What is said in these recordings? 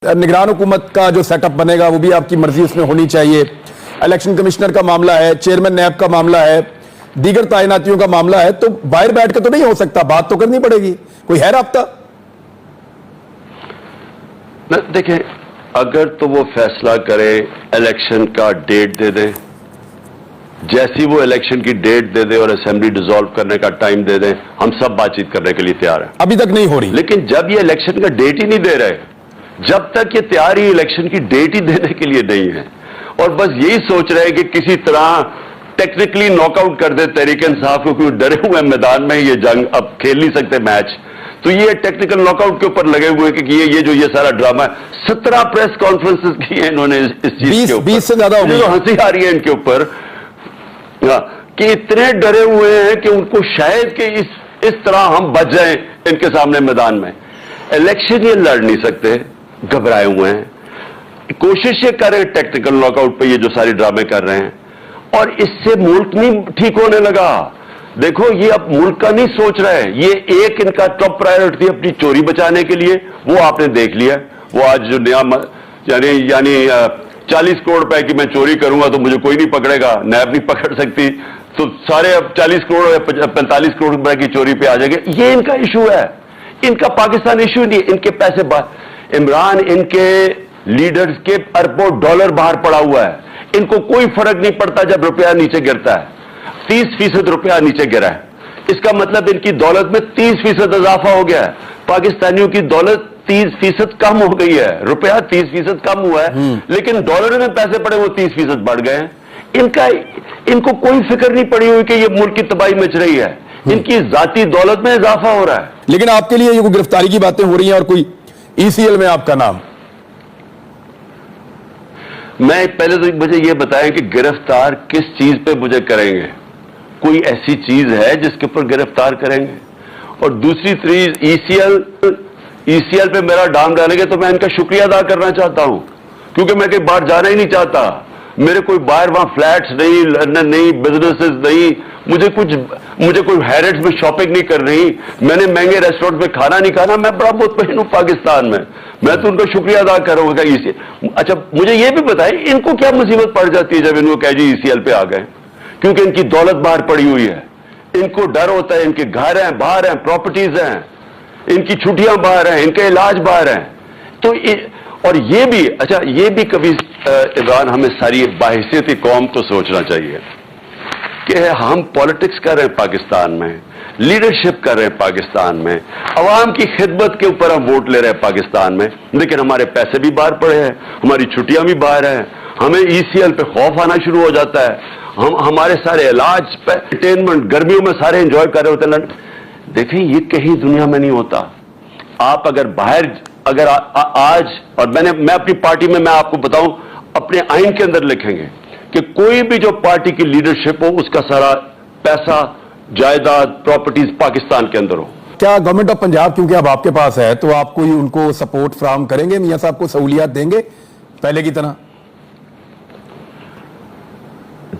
निगरान हुकूमत का जो सेटअप बनेगा वो भी आपकी मर्जी उसमें होनी चाहिए। इलेक्शन कमिश्नर का मामला है, चेयरमैन नैब का मामला है, दीगर तैनातियों का मामला है, तो बाहर बैठ के तो नहीं हो सकता, बात तो करनी पड़ेगी। कोई है राब्ता? देखें, अगर तो वो फैसला करे इलेक्शन का डेट दे दें, जैसी वो इलेक्शन की डेट दे दे और असेंबली डिसॉल्व करने का टाइम दे दें, हम सब बातचीत करने के लिए तैयार हैं। अभी तक नहीं हो रही। लेकिन जब ये इलेक्शन का डेट ही नहीं दे रहे, जब तक ये तैयार ही इलेक्शन की डेट ही देने के लिए नहीं है और बस यही सोच रहे हैं कि किसी तरह टेक्निकली नॉकआउट कर दे तहरीक इंसाफ को, क्योंकि डरे हुए मैदान में ये जंग अब खेल नहीं सकते मैच, तो ये टेक्निकल नॉकआउट के ऊपर लगे हुए कि ये सारा ड्रामा है। 17 प्रेस कॉन्फ्रेंसेस की हैं इन्होंने इस चीज के ऊपर, 20 से ज्यादा हो गई। हंसी आ रही है इनके ऊपर कि इतने डरे हुए हैं कि उनको शायद कि इस तरह हम बच जाएं इनके सामने मैदान में। इलेक्शन ये लड़ नहीं सकते, घबराए हुए हैं, कोशिश ये कर रहे हैं टेक्निकल नॉकआउट पे, ये जो सारी ड्रामे कर रहे हैं, और इससे मुल्क नहीं ठीक होने लगा। देखो, ये अब मुल्क का नहीं सोच रहे हैं, ये एक इनका टॉप प्रायोरिटी अपनी चोरी बचाने के लिए, वो आपने देख लिया। वो आज जो नया यानी 40 करोड़ रुपए की मैं चोरी करूंगा तो मुझे कोई नहीं पकड़ेगा, नैब नहीं पकड़ सकती, तो सारे अब 40 करोड़ या 45 करोड़ रुपए की चोरी पे आ जाएंगे। ये इनका इशू है, इनका पाकिस्तान इशू नहीं, इनके पैसे इमरान, इनके लीडर्स के अरबों डॉलर बाहर पड़ा हुआ है, इनको कोई फर्क नहीं पड़ता जब रुपया नीचे गिरता है। 30% रुपया नीचे गिरा है, इसका मतलब इनकी दौलत में 30% इजाफा हो गया है। पाकिस्तानियों की दौलत 30% कम हो गई है, रुपया 30% कम हुआ है, लेकिन डॉलर में पैसे पड़े वो 30% बढ़ गए हैं। इनको कोई फिक्र नहीं पड़ी हुई कि ये मुल्क की तबाही मच रही है, इनकी जाती दौलत में इजाफा हो रहा है। लेकिन आपके लिए ये गिरफ्तारी की बातें हो रही हैं और कोई ECL में आपका नाम, मैं पहले तो मुझे ये बताएं कि गिरफ्तार किस चीज पे मुझे करेंगे, कोई ऐसी चीज है जिसके ऊपर गिरफ्तार करेंगे? और दूसरी चीज ECL पे मेरा नाम डालेंगे तो मैं इनका शुक्रिया अदा करना चाहता हूं, क्योंकि मैं कहीं बाहर जाना ही नहीं चाहता, मेरे कोई बाहर वहां फ्लैट्स नहीं, लंदन नहीं, बिजनेसेस नहीं, मुझे कोई हैरिट्स में शॉपिंग नहीं कर रही, मैंने महंगे रेस्टोरेंट में खाना नहीं खाना, मैं बड़ा मुतमईन हूं पाकिस्तान में, मैं तो उनका शुक्रिया अदा करूंगा। अच्छा, मुझे ये भी बताएं, इनको क्या मुसीबत पड़ जाती है जब इनको कह जी ECL पे आ गए? क्योंकि इनकी दौलत बाहर पड़ी हुई है, इनको डर होता है, इनके घर हैं बाहर हैं, प्रॉपर्टीज हैं, इनकी छुट्टियां बाहर हैं, इनके इलाज बाहर हैं, तो और ये भी, अच्छा, ये भी कभी इमरान हमें सारी बाहिसियत कौम को सोचना चाहिए कि हम पॉलिटिक्स कर रहे हैं पाकिस्तान में, लीडरशिप कर रहे हैं पाकिस्तान में, अवाम की खिदमत के ऊपर हम वोट ले रहे हैं पाकिस्तान में, लेकिन हमारे पैसे भी बाहर पड़े हैं, हमारी छुट्टियां भी बाहर हैं, हमें ECL पे खौफ आना शुरू हो जाता है, हमारे सारे इलाज एंटरटेनमेंट गर्मियों में सारे एंजॉय कर रहे होते हैं। देखें, ये कहीं दुनिया में नहीं होता। आप अगर आज, और मैं अपनी पार्टी में, मैं आपको बताऊं, अपने आइन के अंदर लिखेंगे कि कोई भी जो पार्टी की लीडरशिप हो उसका सारा पैसा, जायदाद, प्रॉपर्टीज पाकिस्तान के अंदर हो। क्या गवर्नमेंट ऑफ पंजाब क्योंकि अब आपके पास है तो आप कोई उनको सपोर्ट फ्राहम करेंगे, मियां साहब को सहूलियत देंगे पहले की तरह?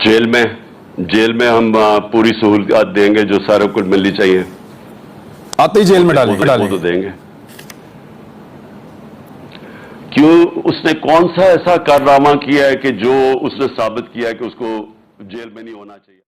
जेल में हम पूरी सहूलियत देंगे जो सारे को मिलनी चाहिए, आते ही जेल में डालेंगे तो देंगे। क्यों, उसने कौन सा ऐसा कारनामा किया है कि जो उसने साबित किया है कि उसको जेल में नहीं होना चाहिए?